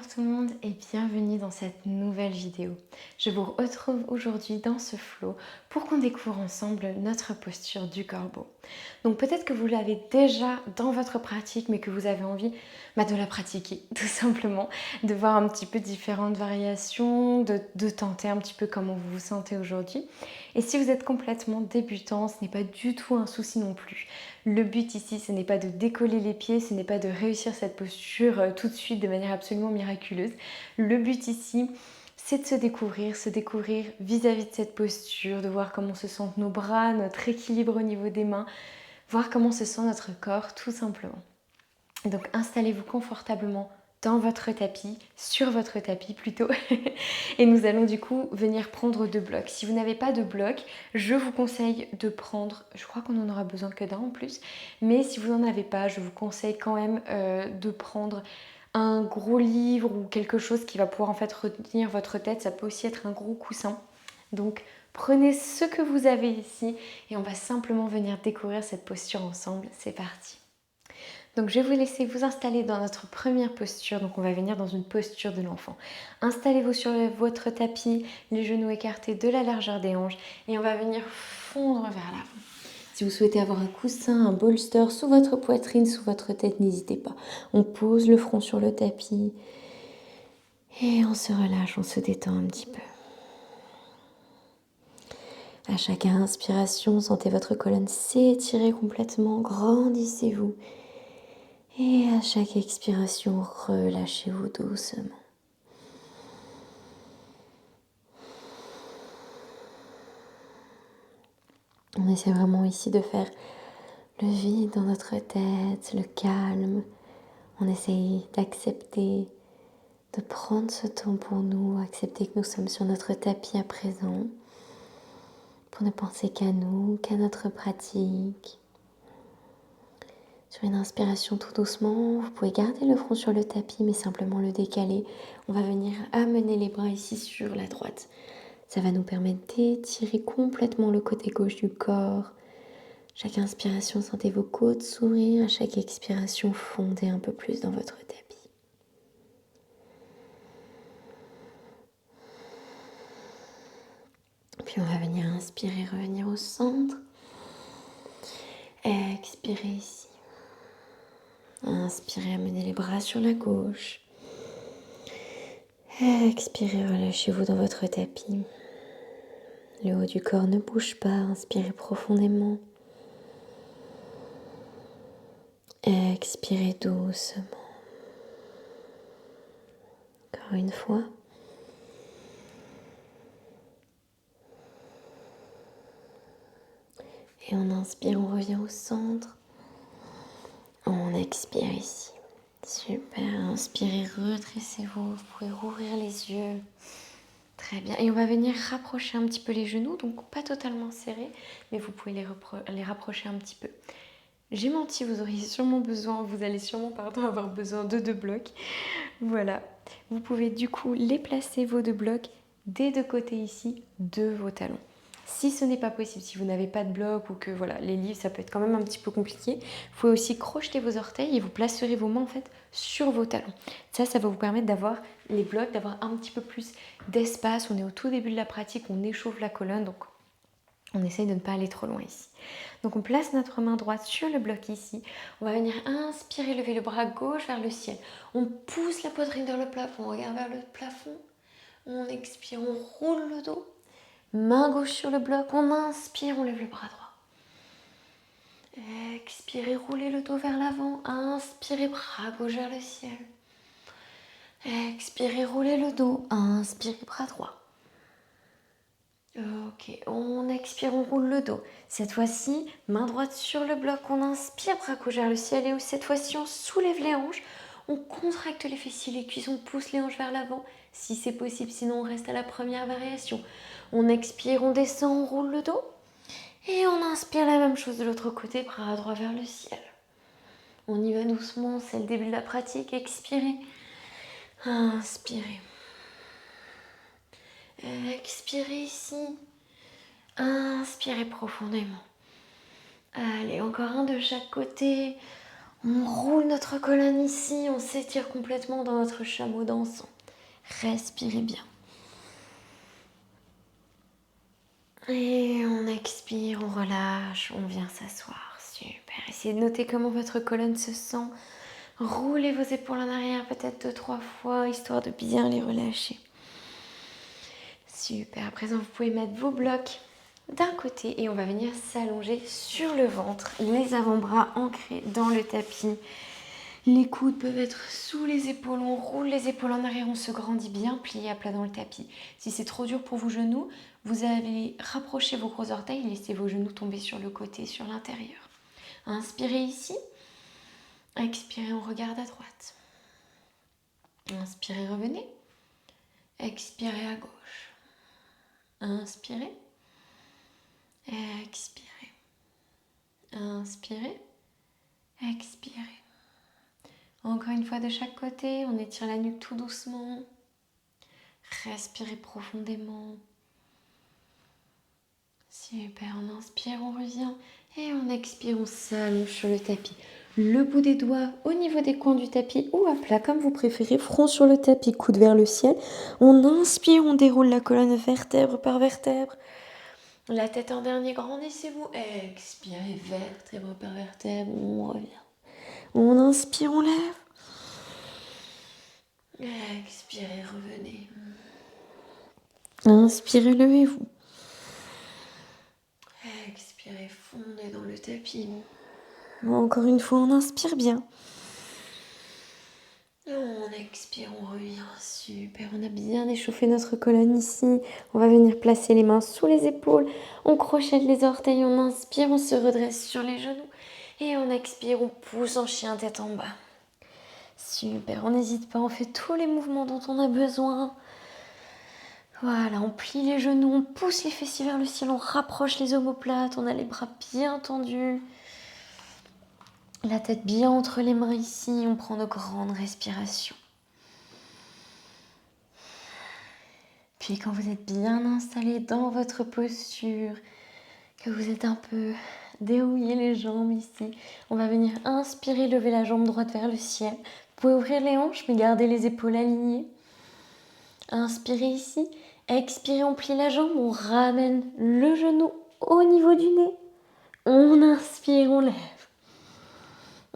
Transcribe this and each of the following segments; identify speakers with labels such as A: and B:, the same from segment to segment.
A: tout le monde et bienvenue dans cette nouvelle vidéo. Je vous retrouve aujourd'hui dans ce flow pour qu'on découvre ensemble notre posture du corbeau. Donc peut-être que vous l'avez déjà dans votre pratique mais que vous avez envie de la pratiquer tout simplement, de voir un petit peu différentes variations, de tenter un petit peu comment vous vous sentez aujourd'hui. Et si vous êtes complètement débutant, ce n'est pas du tout un souci non plus. Le but ici, ce n'est pas de décoller les pieds, ce n'est pas de réussir cette posture tout de suite de manière absolument miraculeuse. Le but ici, c'est de se découvrir vis-à-vis de cette posture, de voir comment se sentent nos bras, notre équilibre au niveau des mains, voir comment se sent notre corps tout simplement. Donc installez-vous confortablement dans votre tapis, sur votre tapis plutôt, et nous allons du coup venir prendre 2 blocs. Si vous n'avez pas de bloc, je vous conseille de prendre, je crois qu'on en aura besoin que d'un en plus, mais si vous n'en avez pas, je vous conseille quand même de prendre un gros livre ou quelque chose qui va pouvoir en fait retenir votre tête. Ça peut aussi être un gros coussin. Donc prenez ce que vous avez ici et on va simplement venir découvrir cette posture ensemble. C'est parti. Donc je vais vous laisser vous installer dans notre première posture. Donc on va venir dans une posture de l'enfant. Installez-vous sur votre tapis, les genoux écartés de la largeur des hanches et on va venir fondre vers l'avant. Si vous souhaitez avoir un coussin, un bolster sous votre poitrine, sous votre tête, n'hésitez pas. On pose le front sur le tapis et on se relâche, on se détend un petit peu. À chaque inspiration, sentez votre colonne s'étirer complètement, grandissez-vous. Et à chaque expiration, relâchez-vous doucement. On essaie vraiment ici de faire le vide dans notre tête, le calme. On essaye d'accepter, de prendre ce temps pour nous, accepter que nous sommes sur notre tapis à présent, pour ne penser qu'à nous, qu'à notre pratique. Sur une inspiration tout doucement, vous pouvez garder le front sur le tapis, mais simplement le décaler. On va venir amener les bras ici sur la droite. Ça va nous permettre d'étirer complètement le côté gauche du corps. Chaque inspiration, sentez vos côtes s'ouvrir. À chaque expiration, fondez un peu plus dans votre tapis. Puis on va venir inspirer, revenir au centre. Expirez ici. Inspirez, amenez les bras sur la gauche. Expirez, relâchez-vous dans votre tapis. Le haut du corps ne bouge pas. Inspirez profondément. Expirez doucement. Encore une fois. Et on inspire, on revient au centre. On expire ici. Super, inspirez, redressez-vous. Vous pouvez rouvrir les yeux. Très bien. Et on va venir rapprocher un petit peu les genoux, donc pas totalement serrés, mais vous pouvez les rapprocher un petit peu. J'ai menti, vous allez sûrement avoir besoin de 2 blocs. Voilà. Vous pouvez du coup les placer, vos 2 blocs, des 2 côtés ici de vos talons. Si ce n'est pas possible, si vous n'avez pas de bloc ou que voilà, les livres, ça peut être quand même un petit peu compliqué, vous pouvez aussi crocheter vos orteils et vous placerez vos mains en fait sur vos talons. Ça va vous permettre d'avoir les blocs, d'avoir un petit peu plus d'espace. On est au tout début de la pratique, on échauffe la colonne, donc on essaye de ne pas aller trop loin ici. Donc on place notre main droite sur le bloc ici. On va venir inspirer, lever le bras gauche vers le ciel. On pousse la poitrine vers le plafond, on regarde vers le plafond. On expire, on roule le dos. Main gauche sur le bloc, on inspire, on lève le bras droit. Expirez, roulez le dos vers l'avant. Inspirez, bras gauche vers le ciel. Expirez, roulez le dos. Inspirez, bras droit. Ok, on expire, on roule le dos. Cette fois-ci, main droite sur le bloc, on inspire, bras gauche vers le ciel. Et cette fois-ci, on soulève les hanches. On contracte les fessiers, les cuisses, on pousse les hanches vers l'avant. Si c'est possible, sinon on reste à la première variation. On expire, on descend, on roule le dos. Et on inspire la même chose de l'autre côté, bras droit vers le ciel. On y va doucement, c'est le début de la pratique. Expirez. Inspirez. Expirez ici. Inspirez profondément. Allez, encore un de chaque côté. On roule notre colonne ici, on s'étire complètement dans notre chameau dansant. Respirez bien. Et on expire, on relâche, on vient s'asseoir. Super. Essayez de noter comment votre colonne se sent. Roulez vos épaules en arrière peut-être 2-3 fois, histoire de bien les relâcher. Super. À présent, vous pouvez mettre vos blocs d'un côté et on va venir s'allonger sur le ventre, les avant-bras ancrés dans le tapis. Les coudes peuvent être sous les épaules, on roule les épaules en arrière, on se grandit bien plié à plat dans le tapis. Si c'est trop dur pour vos genoux, vous allez rapprocher vos gros orteils, laissez vos genoux tomber sur le côté, sur l'intérieur. Inspirez ici, expirez, on regarde à droite. Inspirez, revenez. Expirez à gauche. Inspirez. Expirez. Inspirez. Expirez. Encore une fois de chaque côté, on étire la nuque tout doucement. Respirez profondément. Super, on inspire, on revient et on expire, on s'allonge sur le tapis. Le bout des doigts au niveau des coins du tapis ou à plat comme vous préférez, front sur le tapis, coude vers le ciel. On inspire, on déroule la colonne vertèbre par vertèbre. La tête en dernier, grandissez-vous. Expirez, vertèbre par vertèbre, on revient. On inspire, on lève. Expirez, revenez. Inspirez, levez-vous. Expirez, fondez dans le tapis. Encore une fois, on inspire bien. On expire, on revient. Super, on a bien échauffé notre colonne ici. On va venir placer les mains sous les épaules. On crochette les orteils, on inspire, on se redresse sur les genoux. Et on expire, on pousse en chien tête en bas. Super, on n'hésite pas, on fait tous les mouvements dont on a besoin. Voilà, on plie les genoux, on pousse les fessiers vers le ciel, on rapproche les omoplates, on a les bras bien tendus. La tête bien entre les mains ici, on prend de grandes respirations. Puis quand vous êtes bien installé dans votre posture, que vous êtes un peu dérouillé les jambes ici, on va venir inspirer, lever la jambe droite vers le ciel. Vous pouvez ouvrir les hanches, mais gardez les épaules alignées. Inspirez ici, expirez, on plie la jambe, on ramène le genou au niveau du nez. On inspire, on lève.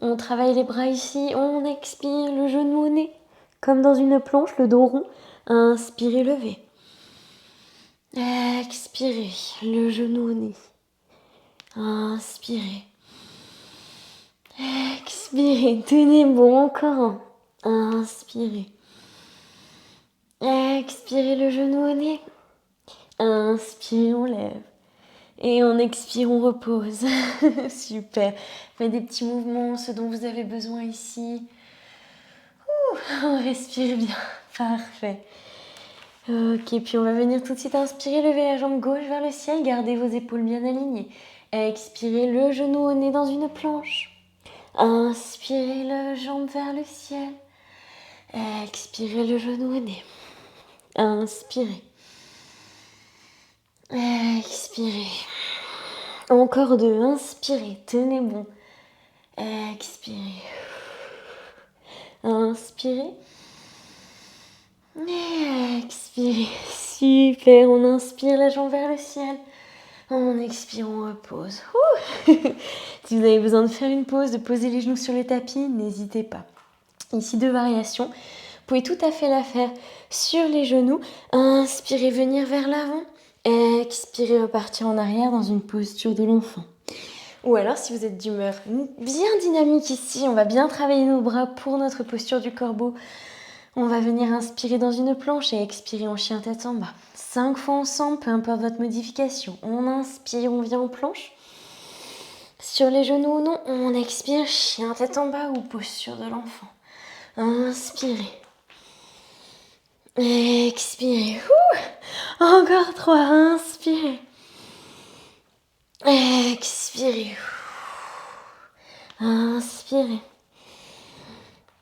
A: On travaille les bras ici, on expire, le genou au nez. Comme dans une planche, le dos rond. Inspirez, levez. Expirez, le genou au nez. Inspirez. Expirez, tenez bon, encore un. Inspirez. Expirez, le genou au nez. Inspirez, on lève. Et on expire, on repose. Super. Faites des petits mouvements, ce dont vous avez besoin ici. On respire bien. Parfait. Ok, puis on va venir tout de suite inspirer, lever la jambe gauche vers le ciel, gardez vos épaules bien alignées. Expirez, le genou au nez dans une planche. Inspirez, la jambe vers le ciel. Expirez, le genou au nez. Inspirez. Expirez. Encore deux, inspirez, tenez bon. Expirez. Inspirez. Expirez. Super, on inspire la jambe vers le ciel. On expire, on repose. Si vous avez besoin de faire une pause, de poser les genoux sur le tapis, n'hésitez pas. Ici, deux variations. Vous pouvez tout à fait la faire sur les genoux. Inspirez, venir vers l'avant. Expirez, repartir en arrière dans une posture de l'enfant. Ou alors, si vous êtes d'humeur bien dynamique ici, on va bien travailler nos bras pour notre posture du corbeau. On va venir inspirer dans une planche et expirer en chien tête en bas. 5 fois ensemble, peu importe votre modification. On inspire, on vient en planche. Sur les genoux ou non, on expire, chien tête en bas ou posture de l'enfant. Inspirez. Expirez. Encore 3, inspirez. Expirez. Inspirez.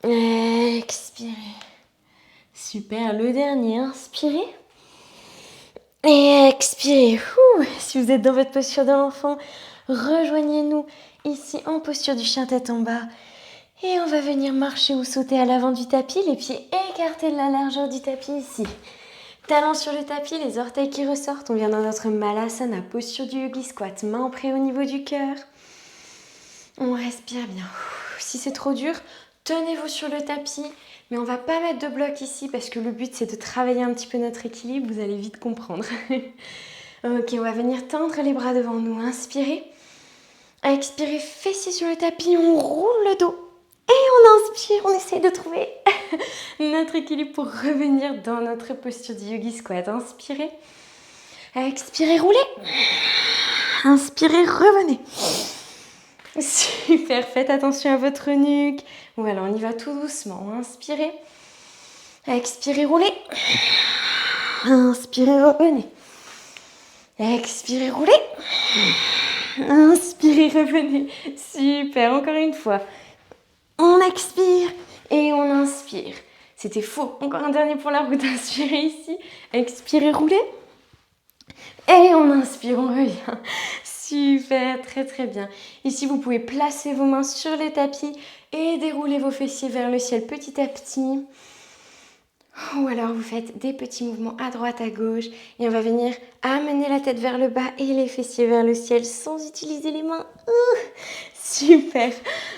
A: Expirez. Super, le dernier, inspirez. Et expirez. Si vous êtes dans votre posture de l'enfant, rejoignez-nous ici en posture du chien tête en bas. Et on va venir marcher ou sauter à l'avant du tapis, les pieds écartés de la largeur du tapis ici. Talons sur le tapis, les orteils qui ressortent. On vient dans notre Malasana, posture du Yogi Squat, main en près au niveau du cœur. On respire bien. Si c'est trop dur, tenez-vous sur le tapis, mais on va pas mettre de bloc ici parce que le but c'est de travailler un petit peu notre équilibre, vous allez vite comprendre. Ok, on va venir tendre les bras devant nous, inspirez. Expirez, fessiers sur le tapis, on roule le dos. Et on inspire, on essaye de trouver notre équilibre pour revenir dans notre posture du Yogi Squat. Inspirez. Expirez, roulez. Inspirez, revenez. Super, faites attention à votre nuque. Voilà, on y va tout doucement. Inspirez. Expirez, roulez. Inspirez, revenez. Expirez, roulez. Inspirez, revenez. Super, encore une fois. On expire et on inspire. C'était faux. Encore un dernier pour la route. Inspirez ici. Expirez, roulez. Et on inspire, on revient. Super, très très bien. Ici, vous pouvez placer vos mains sur les tapis et dérouler vos fessiers vers le ciel petit à petit. Ou alors vous faites des petits mouvements à droite, à gauche. Et on va venir amener la tête vers le bas et les fessiers vers le ciel sans utiliser les mains. Super.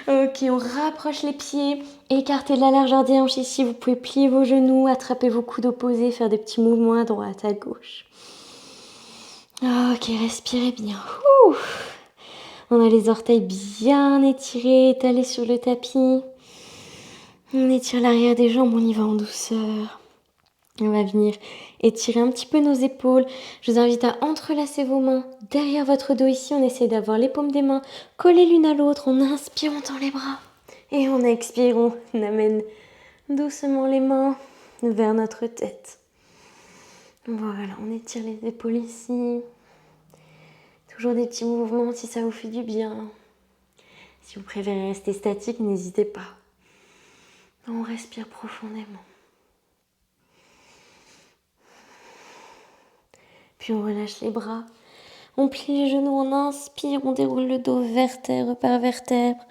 A: Ok, on rapproche les pieds. Écartez de la largeur des hanches ici. Vous pouvez plier vos genoux, attraper vos coudes opposés, faire des petits mouvements à droite, à gauche. Ok, respirez bien. On a les orteils bien étirés, étalés sur le tapis. On étire l'arrière des jambes, on y va en douceur. On va venir étirer un petit peu nos épaules. Je vous invite à entrelacer vos mains derrière votre dos ici. On essaie d'avoir les paumes des mains collées l'une à l'autre. On inspire, on tend les bras. Et on expire, on amène doucement les mains vers notre tête. Voilà, on étire les épaules ici. Toujours des petits mouvements si ça vous fait du bien. Si vous préférez rester statique, n'hésitez pas. On respire profondément. Puis on relâche les bras. On plie les genoux, on inspire, on déroule le dos vertèbre par vertèbre.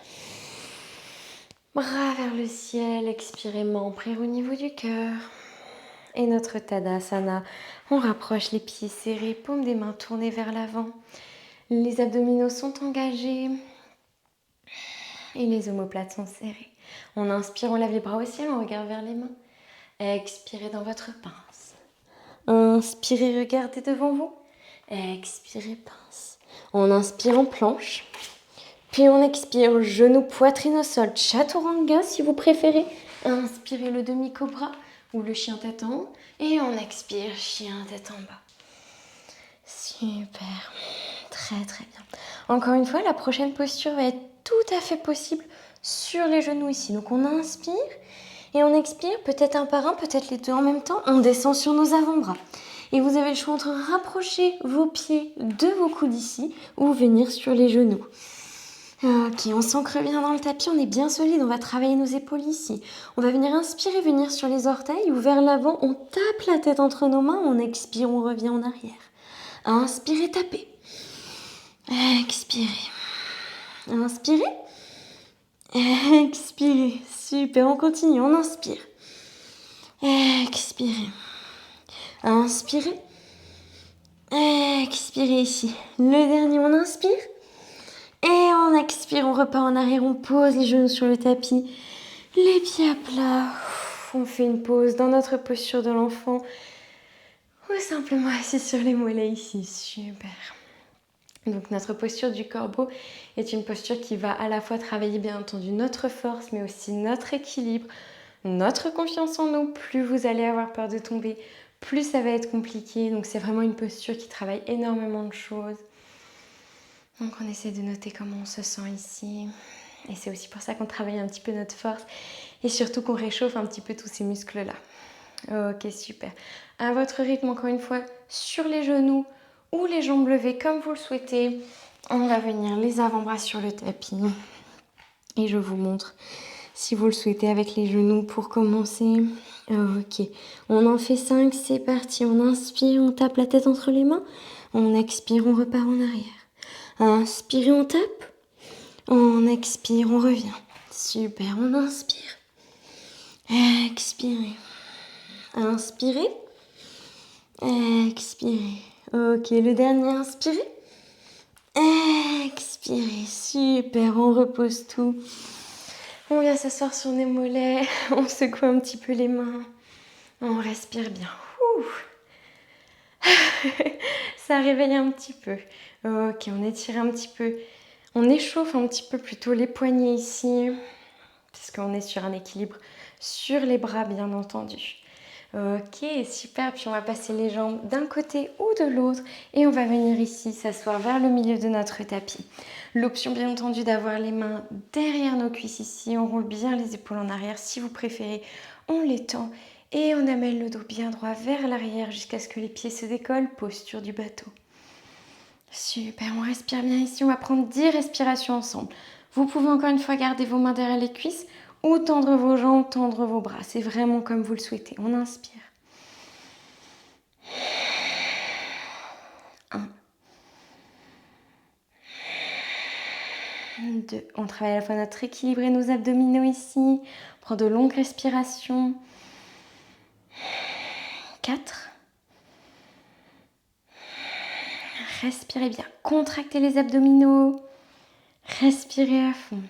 A: Bras vers le ciel, expirez, main près au niveau du cœur. Et notre Tadasana, on rapproche les pieds serrés, paumes des mains tournées vers l'avant. Les abdominaux sont engagés et les omoplates sont serrées. On inspire, on lève les bras au ciel, on regarde vers les mains. Expirez dans votre pince. Inspirez, regardez devant vous. Expirez, pince. On inspire en planche. Puis on expire, genou, poitrine au sol. Chaturanga si vous préférez. Inspirez le demi-cobra ou le chien tête en haut. Et on expire, chien tête en bas. Super. Très très bien. Encore une fois, la prochaine posture va être tout à fait possible sur les genoux ici. Donc on inspire et on expire, peut-être un par un, peut-être les deux en même temps. On descend sur nos avant-bras. Et vous avez le choix entre rapprocher vos pieds de vos coudes ici ou venir sur les genoux. Ok, on s'ancre bien dans le tapis, on est bien solide, on va travailler nos épaules ici. On va venir inspirer, venir sur les orteils ou vers l'avant, on tape la tête entre nos mains, on expire, on revient en arrière. Inspirez, tapez. Expirez. Inspirez. Expirez. Super, on continue, on inspire. Expirez. Inspirez. Expirez ici. Le dernier, on inspire. Et on expire, on repart en arrière, on pose les genoux sur le tapis. Les pieds à plat. On fait une pause dans notre posture de l'enfant. Ou simplement assis sur les mollets ici. Super. Donc notre posture du corbeau est une posture qui va à la fois travailler bien entendu notre force, mais aussi notre équilibre, notre confiance en nous. Plus vous allez avoir peur de tomber, plus ça va être compliqué. Donc c'est vraiment une posture qui travaille énormément de choses. Donc on essaie de noter comment on se sent ici. Et c'est aussi pour ça qu'on travaille un petit peu notre force et surtout qu'on réchauffe un petit peu tous ces muscles-là. Ok, super. À votre rythme, encore une fois, sur les genoux ou les jambes levées comme vous le souhaitez. On va venir les avant-bras sur le tapis. Et je vous montre si vous le souhaitez avec les genoux pour commencer. Ok, on en fait 5, c'est parti. On inspire, on tape la tête entre les mains. On expire, on repart en arrière. Inspire, on tape. On expire, on revient. Super, on inspire. Expirez. Inspirez. Expirez. Ok, le dernier, inspirez. Expirez. Super, on repose tout. On vient s'asseoir sur les mollets. On secoue un petit peu les mains. On respire bien. Ça réveille un petit peu. Ok, on étire un petit peu. On échauffe un petit peu plutôt les poignets ici. Parce qu'on est sur un équilibre sur les bras, bien entendu. Ok, super. Puis on va passer les jambes d'un côté ou de l'autre. Et on va venir ici s'asseoir vers le milieu de notre tapis. L'option, bien entendu, d'avoir les mains derrière nos cuisses ici. On roule bien les épaules en arrière. Si vous préférez, on les tend. Et on amène le dos bien droit vers l'arrière jusqu'à ce que les pieds se décollent. Posture du bateau. Super, on respire bien ici. On va prendre 10 respirations ensemble. Vous pouvez encore une fois garder vos mains derrière les cuisses ou tendre vos jambes, tendre vos bras. C'est vraiment comme vous le souhaitez. On inspire. 1. 2. On travaille à la fois notre équilibre et nos abdominaux ici. On prend de longues respirations. 4. Respirez bien. Contractez les abdominaux. Respirez à fond.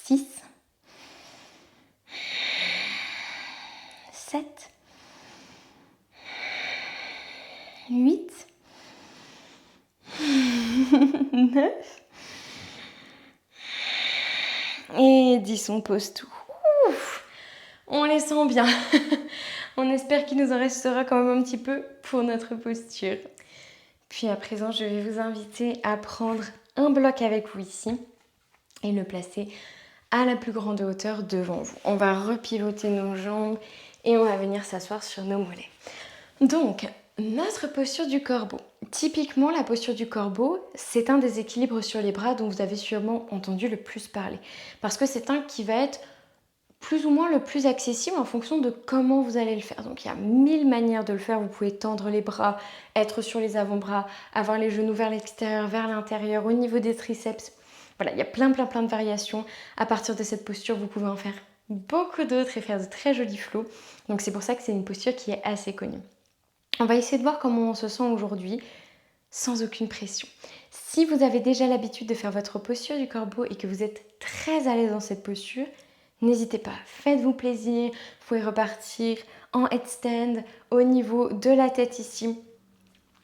A: 6. 7. 8. 9. Et 10, on pose tout. Ouf, on les sent bien. On espère qu'il nous en restera quand même un petit peu pour notre posture. Puis à présent, je vais vous inviter à prendre un bloc avec vous ici et le placer à la plus grande hauteur devant vous. On va repivoter nos jambes et on va venir s'asseoir sur nos mollets. Donc, notre posture du corbeau. Typiquement, la posture du corbeau, c'est un des équilibres sur les bras dont vous avez sûrement entendu le plus parler. Parce que c'est un qui va être plus ou moins le plus accessible en fonction de comment vous allez le faire. Donc, il y a 1000 manières de le faire. Vous pouvez tendre les bras, être sur les avant-bras, avoir les genoux vers l'extérieur, vers l'intérieur, au niveau des triceps. Voilà, il y a plein de variations. À partir de cette posture, vous pouvez en faire beaucoup d'autres et faire de très jolis flots. Donc, c'est pour ça que c'est une posture qui est assez connue. On va essayer de voir comment on se sent aujourd'hui sans aucune pression. Si vous avez déjà l'habitude de faire votre posture du corbeau et que vous êtes très à l'aise dans cette posture, n'hésitez pas, faites-vous plaisir. Vous pouvez repartir en headstand au niveau de la tête ici.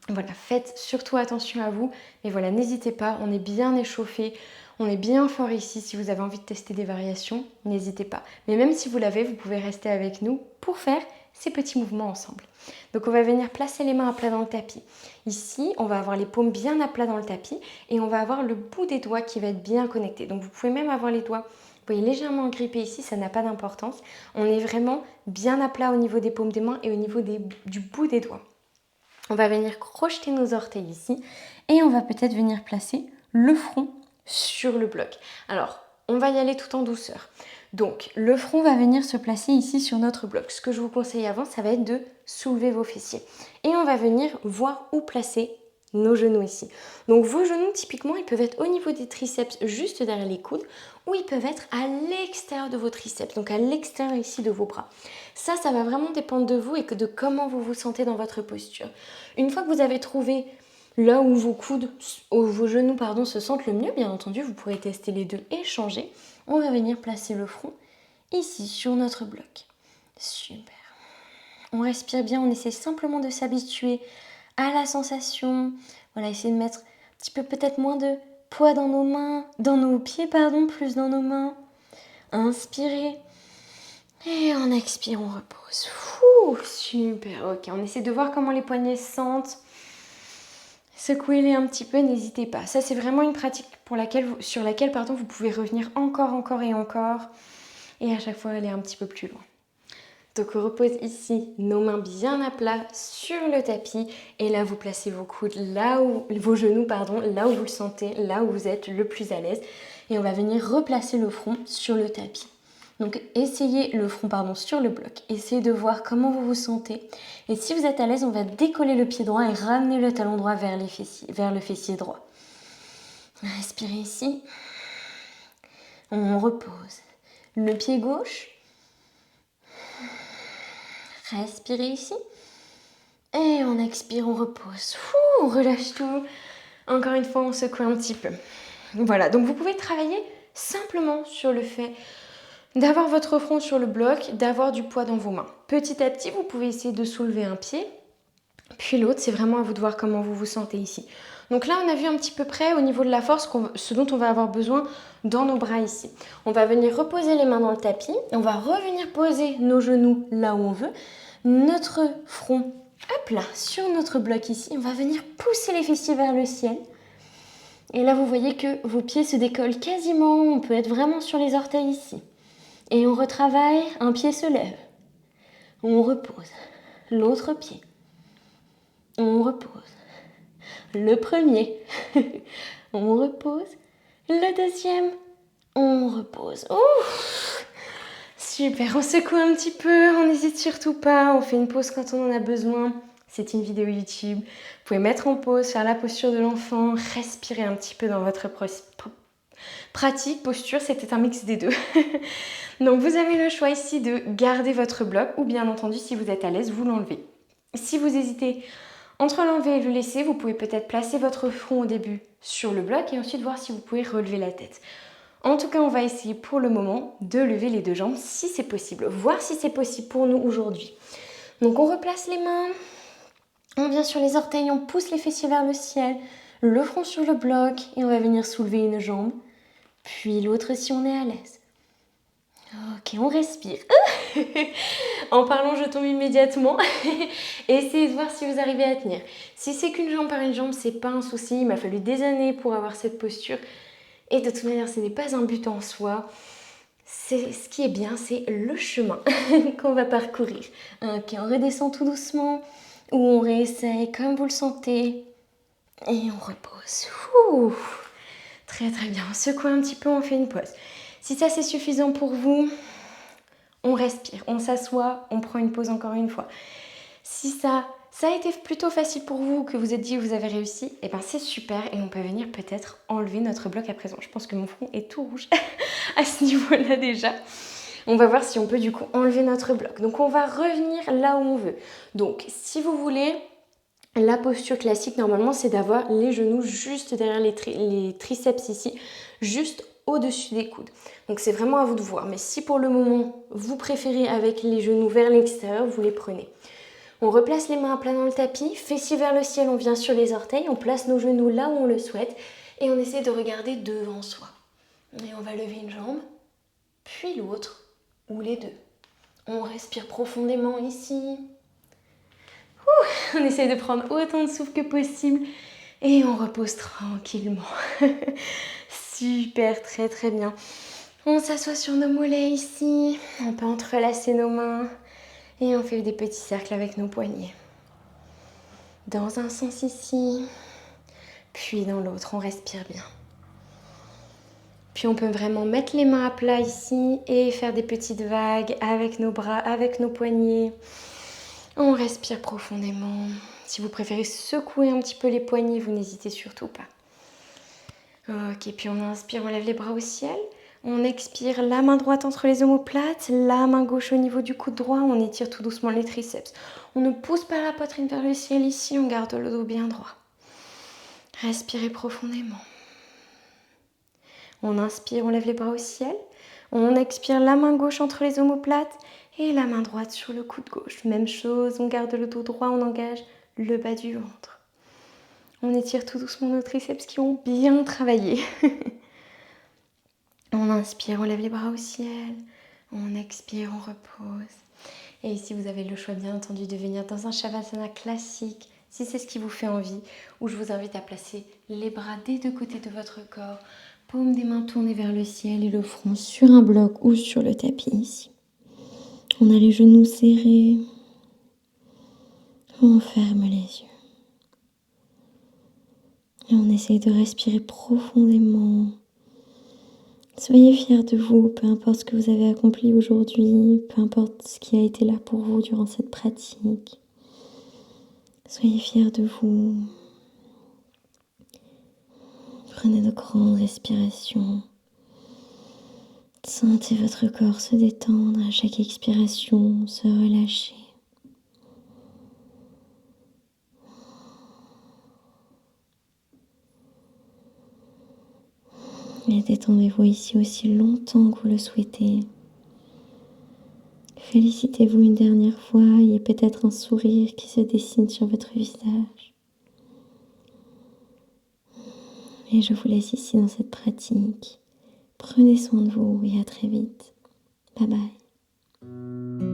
A: Voilà, faites surtout attention à vous. Mais voilà, n'hésitez pas, on est bien échauffé, on est bien fort ici. Si vous avez envie de tester des variations, n'hésitez pas. Mais même si vous l'avez, vous pouvez rester avec nous pour faire ces petits mouvements ensemble. Donc on va venir placer les mains à plat dans le tapis. Ici, on va avoir les paumes bien à plat dans le tapis et on va avoir le bout des doigts qui va être bien connecté. Donc vous pouvez même avoir les doigts, vous voyez, légèrement grippés ici, ça n'a pas d'importance. On est vraiment bien à plat au niveau des paumes des mains et au niveau du bout des doigts. On va venir crocheter nos orteils ici et on va peut-être venir placer le front sur le bloc. Alors, on va y aller tout en douceur. Donc, le front va venir se placer ici sur notre bloc. Ce que je vous conseille avant, ça va être de soulever vos fessiers. Et on va venir voir où placer nos genoux ici. Donc, vos genoux, typiquement, ils peuvent être au niveau des triceps, juste derrière les coudes, ou ils peuvent être à l'extérieur de vos triceps, donc à l'extérieur ici de vos bras. Ça va vraiment dépendre de vous et de comment vous vous sentez dans votre posture. Une fois que vous avez trouvé là où vos coudes, où vos genoux se sentent le mieux, bien entendu, vous pourrez tester les deux et changer. On va venir placer le front ici sur notre bloc. Super. On respire bien, on essaie simplement de s'habituer à la sensation. Voilà, essayer de mettre un petit peu peut-être moins de poids dans nos mains, dans nos pieds, plus dans nos mains. Inspirez. Et en expire, on repose. Super, ok. On essaie de voir comment les poignets se sentent. Secouez-les un petit peu, n'hésitez pas. Ça, c'est vraiment une pratique sur laquelle vous pouvez revenir encore et encore. Et à chaque fois, aller un petit peu plus loin. Donc, on repose ici nos mains bien à plat sur le tapis. Et là, vous placez vos coudes vos genoux, là où vous le sentez, là où vous êtes le plus à l'aise. Et on va venir replacer le front sur le tapis. Donc, essayez le front sur le bloc. Essayez de voir comment vous vous sentez. Et si vous êtes à l'aise, on va décoller le pied droit et ramener le talon droit vers le fessier droit. Respirez ici. On repose. Le pied gauche. Respirez ici. Et on expire, on repose. On relâche tout. Encore une fois, on secoue un petit peu. Voilà, donc vous pouvez travailler simplement sur le fait d'avoir votre front sur le bloc, d'avoir du poids dans vos mains. Petit à petit, vous pouvez essayer de soulever un pied, puis l'autre, c'est vraiment à vous de voir comment vous vous sentez ici. Donc là, on a vu un petit peu près au niveau de la force ce dont on va avoir besoin dans nos bras ici. On va venir reposer les mains dans le tapis, on va revenir poser nos genoux là où on veut, notre front, hop là, sur notre bloc ici, on va venir pousser les fessiers vers le ciel. Et là, vous voyez que vos pieds se décollent quasiment, on peut être vraiment sur les orteils ici. Et on retravaille, un pied se lève. On repose. L'autre pied. On repose. Le premier. On repose. Le deuxième. On repose. Ouf! Super, on secoue un petit peu, on n'hésite surtout pas, on fait une pause quand on en a besoin. C'est une vidéo YouTube. Vous pouvez mettre en pause, faire la posture de l'enfant, respirer un petit peu dans votre pratique, posture, c'était un mix des deux. Donc vous avez le choix ici de garder votre bloc ou bien entendu si vous êtes à l'aise, vous l'enlevez. Si vous hésitez entre l'enlever et le laisser, vous pouvez peut-être placer votre front au début sur le bloc et ensuite voir si vous pouvez relever la tête. En tout cas, on va essayer pour le moment de lever les deux jambes si c'est possible, voir si c'est possible pour nous aujourd'hui. Donc on replace les mains, on vient sur les orteils, on pousse les fessiers vers le ciel, le front sur le bloc et on va venir soulever une jambe, puis l'autre si on est à l'aise. Ok, on respire. En parlant, je tombe immédiatement. Essayez de voir si vous arrivez à tenir. Si c'est qu'une jambe par une jambe, c'est pas un souci. Il m'a fallu des années pour avoir cette posture. Et de toute manière, ce n'est pas un but en soi. Ce qui est bien, c'est le chemin qu'on va parcourir. Ok, on redescend tout doucement. Ou on réessaye comme vous le sentez. Et on repose. Ouh. Très très bien. On secoue un petit peu, on fait une pause. Si ça c'est suffisant pour vous, on respire, on s'assoit, on prend une pause encore une fois. Si ça a été plutôt facile pour vous, que vous êtes dit que vous avez réussi, et ben c'est super et on peut venir peut-être enlever notre bloc à présent. Je pense que mon front est tout rouge à ce niveau-là déjà. On va voir si on peut du coup enlever notre bloc. Donc on va revenir là où on veut. Donc si vous voulez, la posture classique normalement c'est d'avoir les genoux juste derrière les triceps ici, juste au-dessus des coudes. Donc c'est vraiment à vous de voir. Mais si pour le moment vous préférez avec les genoux vers l'extérieur, vous les prenez. On replace les mains à plat dans le tapis, fessiers vers le ciel, on vient sur les orteils, on place nos genoux là où on le souhaite et on essaie de regarder devant soi. Et on va lever une jambe, puis l'autre, ou les deux. On respire profondément ici. On essaie de prendre autant de souffle que possible et on repose tranquillement. Super, très très bien. On s'assoit sur nos mollets ici, on peut entrelacer nos mains et on fait des petits cercles avec nos poignets. Dans un sens ici, puis dans l'autre, on respire bien. Puis on peut vraiment mettre les mains à plat ici et faire des petites vagues avec nos bras, avec nos poignets. On respire profondément. Si vous préférez secouer un petit peu les poignets, vous n'hésitez surtout pas. Ok, puis on inspire, on lève les bras au ciel. On expire, la main droite entre les omoplates, la main gauche au niveau du coude droit. On étire tout doucement les triceps. On ne pousse pas la poitrine vers le ciel ici, on garde le dos bien droit. Respirez profondément. On inspire, on lève les bras au ciel. On expire, la main gauche entre les omoplates et la main droite sur le coude gauche. Même chose, on garde le dos droit, on engage le bas du ventre. On étire tout doucement nos triceps qui ont bien travaillé. On inspire, on lève les bras au ciel. On expire, on repose. Et ici, vous avez le choix, bien entendu, de venir dans un Shavasana classique, si c'est ce qui vous fait envie, où je vous invite à placer les bras des deux côtés de votre corps, paume des mains tournées vers le ciel et le front sur un bloc ou sur le tapis ici. On a les genoux serrés. On ferme les yeux. Et on essaye de respirer profondément. Soyez fiers de vous, peu importe ce que vous avez accompli aujourd'hui, peu importe ce qui a été là pour vous durant cette pratique. Soyez fiers de vous. Prenez de grandes respirations.
B: Sentez votre corps se détendre à chaque expiration, se relâcher. Et détendez-vous ici aussi longtemps que vous le souhaitez. Félicitez-vous une dernière fois, il y a peut-être un sourire qui se dessine sur votre visage. Et je vous laisse ici dans cette pratique. Prenez soin de vous et à très vite. Bye bye.